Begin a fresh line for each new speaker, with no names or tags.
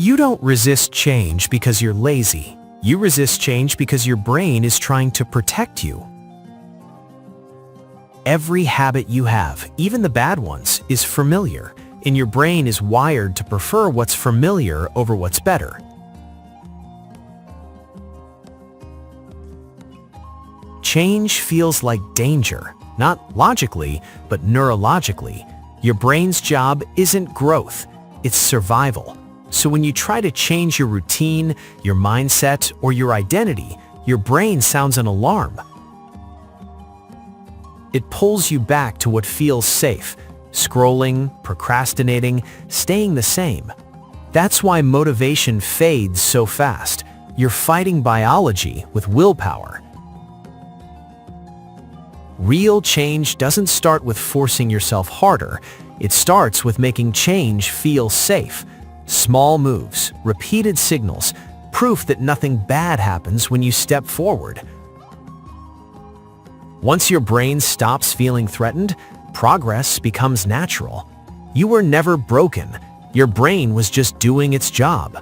You don't resist change because you're lazy. You resist change because your brain is trying to protect you. Every habit you have, even the bad ones, is familiar, and your brain is wired to prefer what's familiar over what's better. Change feels like danger, not logically, but neurologically. Your brain's job isn't growth, it's survival. So when you try to change your routine, your mindset, or your identity, your brain sounds an alarm. It pulls you back to what feels safe, scrolling, procrastinating, staying the same. That's why motivation fades so fast. You're fighting biology with willpower. Real change doesn't start with forcing yourself harder. It starts with making change feel safe. Small moves, repeated signals, proof that nothing bad happens when you step forward. Once your brain stops feeling threatened, progress becomes natural. You were never broken. Your brain was just doing its job.